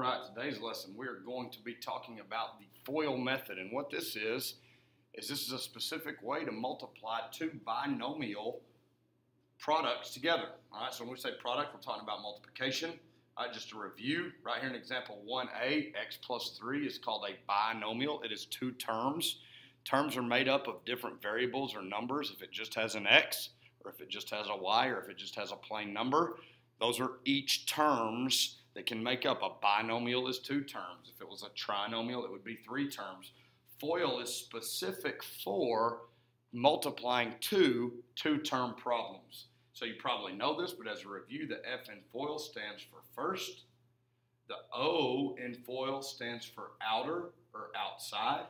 right, today's lesson we're going to be talking about the FOIL method, and what this is this is a specific way to multiply two binomial products together. All right, so when we say product, we're talking about multiplication. All right, just to review, right here in example 1a, x plus 3 is called a binomial. It is two terms. Terms are made up of different variables or numbers. If it just has an x, or if it just has a y, or if it just has a plain number, those are each terms that can make up. A binomial is two terms. If it was a trinomial, it would be three terms. FOIL is specific for multiplying two-term problems. So you probably know this, but as a review, the F in FOIL stands for first. The O in FOIL stands for outer or outside.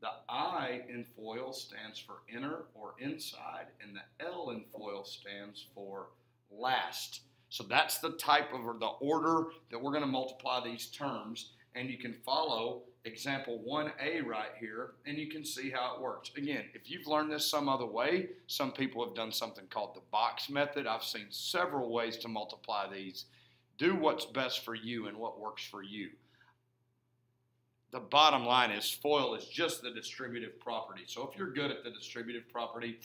The I in FOIL stands for inner or inside. And the L in FOIL stands for last. So that's the type of, or the order that we're going to multiply these terms. And you can follow example 1a right here, and you can see how it works. Again, if you've learned this some other way, some people have done something called the box method. I've seen several ways to multiply these. Do what's best for you and what works for you. The bottom line is FOIL is just the distributive property. So if you're good at the distributive property,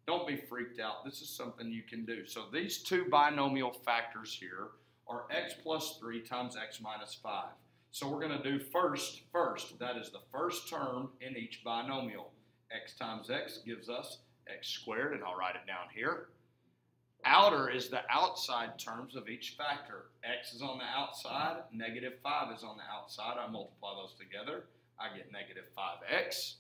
don't be freaked out. This is something you can do. So these two binomial factors here are x plus 3 times x minus 5. So we're going to do first. That is the first term in each binomial. X times x gives us x squared, and I'll write it down here. Outer is the outside terms of each factor. X is on the outside, negative 5 is on the outside. I multiply those together. I get negative 5x.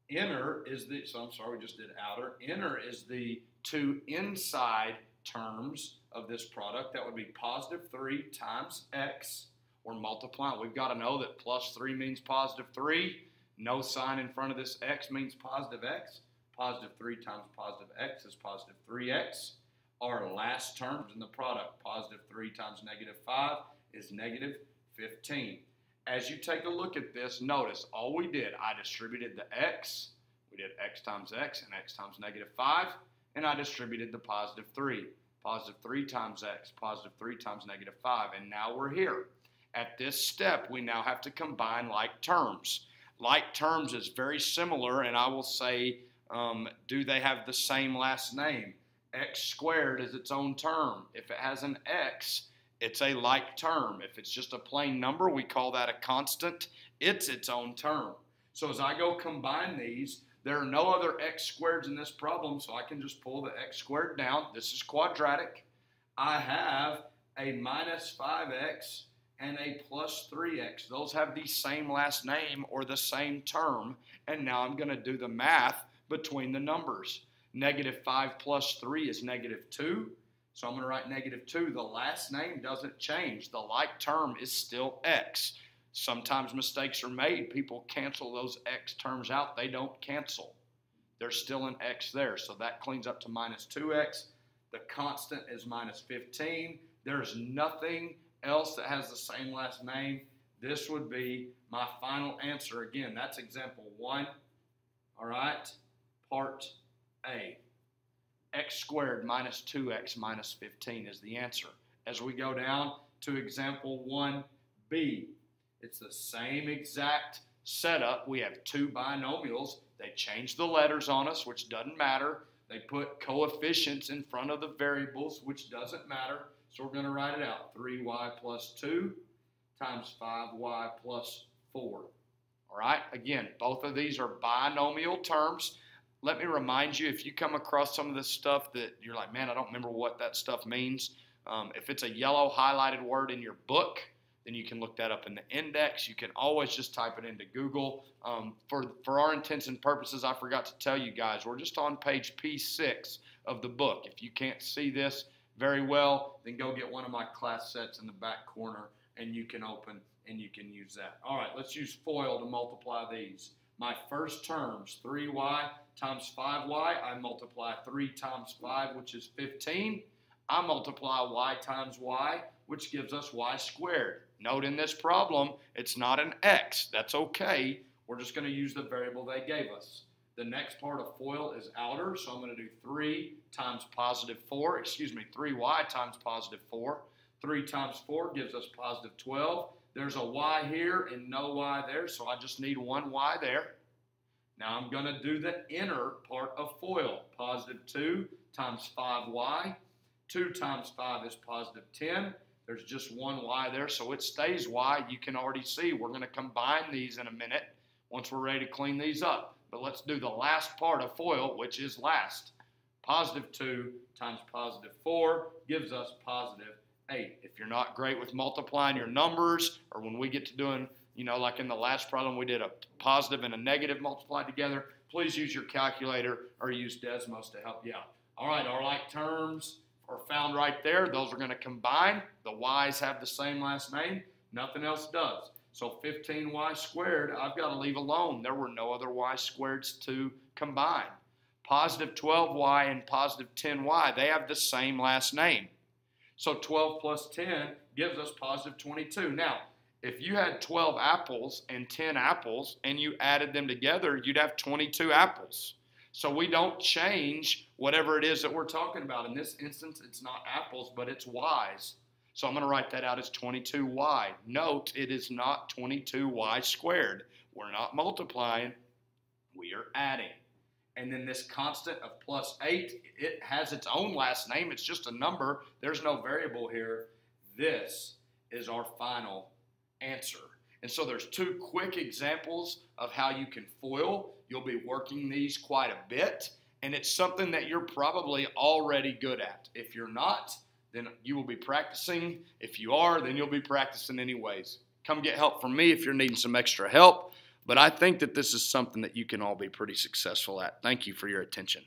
Inner is the, so I'm sorry, we just did outer. Inner is the two inside terms of this product. That would be positive 3 times x. We're multiplying. We've got to know that plus 3 means positive 3. No sign in front of this x means positive x. Positive 3 times positive x is positive 3x. Our last terms in the product, positive 3 times negative 5 is negative 15. As you take a look at this, notice all we did, I distributed the x. We did x times x and x times negative 5. And I distributed the positive 3. Positive 3 times x, positive 3 times negative 5. And now we're here. At this step, we now have to combine like terms. Like terms is very similar, and I will say, do they have the same last name? X squared is its own term. If it has an x, it's a like term. If it's just a plain number, we call that a constant. It's its own term. So as I go combine these, there are no other x squareds in this problem, so I can just pull the x squared down. This is quadratic. I have a minus 5x and a plus 3x. Those have the same last name or the same term. And now I'm going to do the math between the numbers. Negative 5 plus 3 is negative 2. So I'm going to write negative 2. The last name doesn't change. The like term is still x. Sometimes mistakes are made. People cancel those x terms out. They don't cancel. There's still an x there. So that cleans up to minus 2x. The constant is minus 15. There's nothing else that has the same last name. This would be my final answer. Again, that's example 1. All right, part A. X squared minus 2x minus 15 is the answer. As we go down to example 1b, it's the same exact setup. We have two binomials. They change the letters on us, which doesn't matter. They put coefficients in front of the variables, which doesn't matter. So we're going to write it out. 3y plus 2 times 5y plus 4. All right? Again, both of these are binomial terms. Let me remind you, if you come across some of this stuff that you're like, man, I don't remember what that stuff means. If it's a yellow highlighted word in your book, then you can look that up in the index. You can always just type it into Google. For our intents and purposes, I forgot to tell you guys, we're just on page P6 of the book. If you can't see this very well, then go get one of my class sets in the back corner, and you can open and you can use that. All right, let's use FOIL to multiply these. My first terms, 3y times 5y, I multiply 3 times 5, which is 15. I multiply y times y, which gives us y squared. Note in this problem, it's not an x. That's okay. We're just going to use the variable they gave us. The next part of FOIL is outer, so I'm going to do 3 times positive 4, 3y times positive 4, 3 times 4 gives us positive 12. There's a y here and no y there, so I just need one y there. Now I'm going to do the inner part of FOIL. Positive 2 times 5y. 2 times 5 is positive 10. There's just one y there, so it stays y. You can already see we're going to combine these in a minute once we're ready to clean these up. But let's do the last part of FOIL, which is last. Positive 2 times positive 4 gives us positive 8. If you're not great with multiplying your numbers, or when we get to doing, like in the last problem, we did a positive and a negative multiplied together, please use your calculator or use Desmos to help you out. All right, our like terms are found right there. Those are going to combine. The y's have the same last name. Nothing else does. So 15y squared, I've got to leave alone. There were no other y squareds to combine. Positive 12y and positive 10y, they have the same last name. So 12 plus 10 gives us positive 22. Now, if you had 12 apples and 10 apples and you added them together, you'd have 22 apples. So we don't change whatever it is that we're talking about. In this instance, it's not apples, but it's y's. So I'm going to write that out as 22y. Note, it is not 22y squared. We're not multiplying. We are adding. And then this constant of plus 8, it has its own last name. It's just a number. There's no variable here. This is our final answer. And so there's 2 quick examples of how you can FOIL. You'll be working these quite a bit, and it's something that you're probably already good at. If you're not, then you will be practicing. If you are, then you'll be practicing anyways. Come get help from me if you're needing some extra help. But I think that this is something that you can all be pretty successful at. Thank you for your attention.